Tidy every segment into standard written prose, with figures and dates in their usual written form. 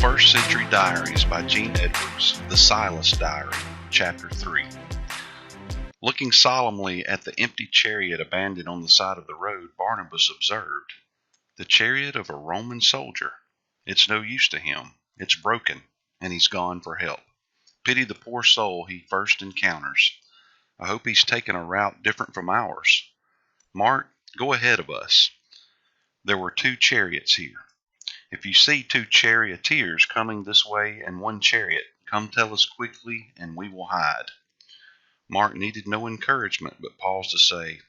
First Century Diaries by Gene Edwards, The Silas Diary, Chapter 3. Looking solemnly at the empty chariot abandoned on the side of the road, Barnabas observed, "The chariot of a Roman soldier. It's no use to him. It's broken, and he's gone for help. Pity the poor soul he first encounters. I hope he's taken a route different from ours. Mark, go ahead of us. There were 2 chariots here. If you see 2 charioteers coming this way and 1 chariot, come tell us quickly and we will hide." Mark needed no encouragement, but paused to say,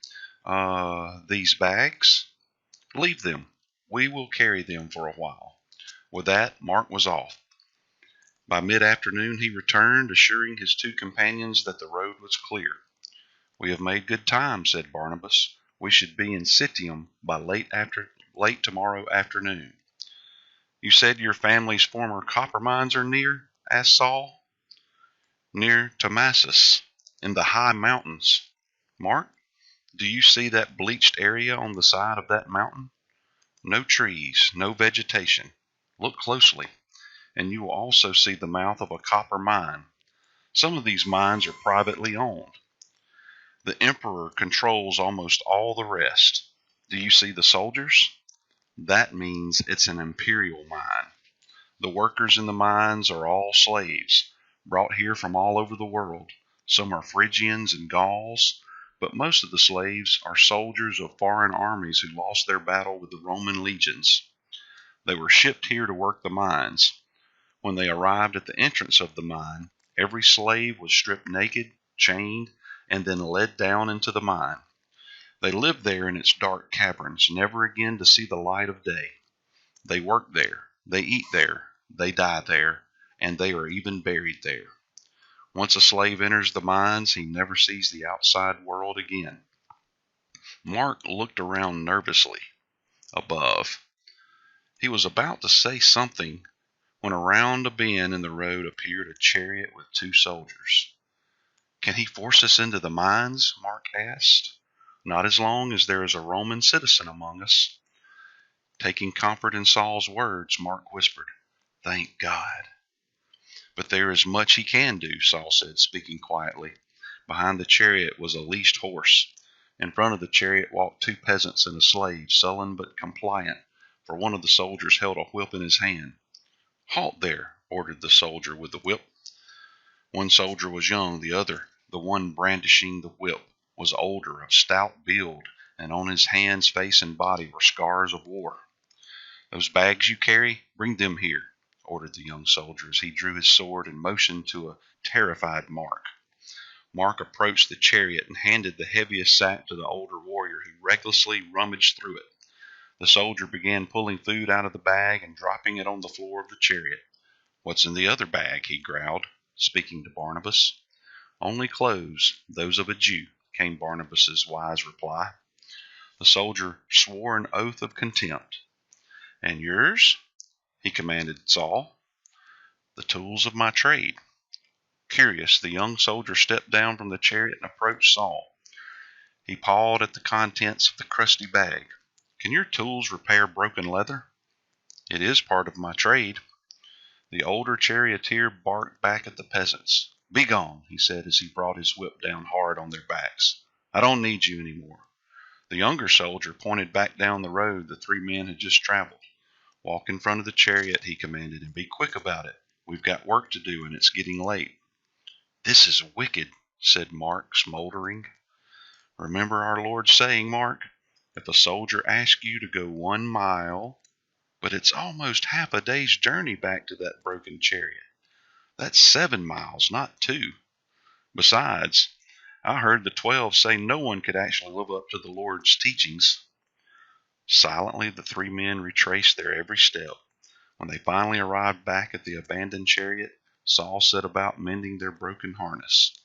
"These bags? Leave them. We will carry them for a while." With that, Mark was off. By mid-afternoon he returned, assuring his 2 companions that the road was clear. "We have made good time," said Barnabas. "We should be in Citium by late tomorrow afternoon." "You said your family's former copper mines are near?" asked Saul. "Near Damascus, in the high mountains. Mark, do you see that bleached area on the side of that mountain? No trees, no vegetation. Look closely, and you will also see the mouth of a copper mine. Some of these mines are privately owned. The emperor controls almost all the rest. Do you see the soldiers? That means it's an imperial mine. The workers in the mines are all slaves, brought here from all over the world. Some are Phrygians and Gauls, but most of the slaves are soldiers of foreign armies who lost their battle with the Roman legions. They were shipped here to work the mines. When they arrived at the entrance of the mine, every slave was stripped naked, chained, and then led down into the mine. They lived there in its dark caverns, never again to see the light of day. They work there, they eat there, they die there, and they are even buried there. Once a slave enters the mines, he never sees the outside world again." Mark looked around nervously. Above. He was about to say something when around a bend in the road appeared a chariot with 2 soldiers. "Can he force us into the mines?" Mark asked. "Not as long as there is a Roman citizen among us." Taking comfort in Saul's words, Mark whispered, "Thank God." "But there is much he can do," Saul said, speaking quietly. Behind the chariot was a leashed horse. In front of the chariot walked 2 peasants and a slave, sullen but compliant, for one of the soldiers held a whip in his hand. "Halt there," ordered the soldier with the whip. One soldier was young, the one brandishing the whip, was older, of stout build, and on his hands, face, and body were scars of war. "Those bags you carry, bring them here," ordered the young soldier as he drew his sword and motioned to a terrified Mark. Mark approached the chariot and handed the heaviest sack to the older warrior, who recklessly rummaged through it. The soldier began pulling food out of the bag and dropping it on the floor of the chariot. "What's in the other bag?" he growled, speaking to Barnabas. "Only clothes, those of a Jew," came Barnabas's wise reply. The soldier swore an oath of contempt. "And yours?" he commanded Saul. "The tools of my trade." Curious, the young soldier stepped down from the chariot and approached Saul. He pawed at the contents of the crusty bag. "Can your tools repair broken leather?" "It is part of my trade." The older charioteer barked back at the peasants. "Begone," he said as he brought his whip down hard on their backs. "I don't need you any more." The younger soldier pointed back down the road the 3 men had just traveled. "Walk in front of the chariot," he commanded, "and be quick about it. We've got work to do, and it's getting late." "This is wicked," said Mark, smoldering. "Remember our Lord's saying, Mark? If a soldier asks you to go 1 mile, but it's almost half a day's journey back to that broken chariot. That's 7 miles, not 2. Besides, I heard the 12 say no one could actually live up to the Lord's teachings." Silently, the 3 men retraced their every step. When they finally arrived back at the abandoned chariot, Saul set about mending their broken harness.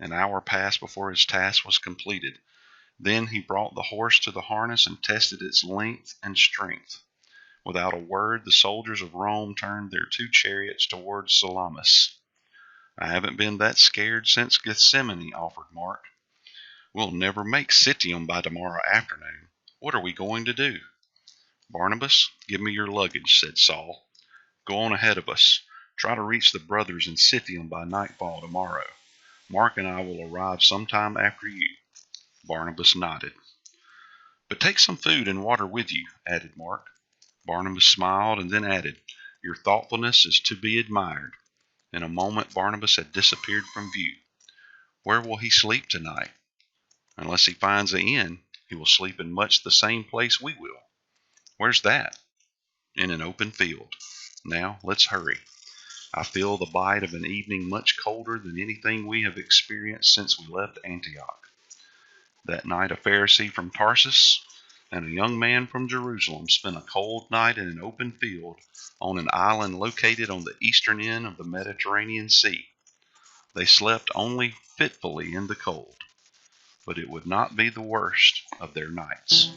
An hour passed before his task was completed. Then he brought the horse to the harness and tested its length and strength. Without a word, the soldiers of Rome turned their 2 chariots towards Salamis. "I haven't been that scared since Gethsemane," offered Mark. "We'll never make Citium by tomorrow afternoon. What are we going to do?" "Barnabas, give me your luggage," said Saul. Go on ahead of us. Try to reach the brothers in Scythium by nightfall tomorrow. Mark and I will arrive sometime after you." Barnabas nodded. "But take some food and water with you," added Mark. Barnabas smiled and then added, "Your thoughtfulness is to be admired." In a moment Barnabas had disappeared from view. "Where will he sleep tonight?" "Unless he finds an inn, he will sleep in much the same place we will." "Where's that?" "In an open field. Now let's hurry. I feel the bite of an evening much colder than anything we have experienced since we left Antioch." That night a Pharisee from Tarsus and a young man from Jerusalem spent a cold night in an open field on an island located on the eastern end of the Mediterranean Sea. They slept only fitfully in the cold, but it would not be the worst of their nights.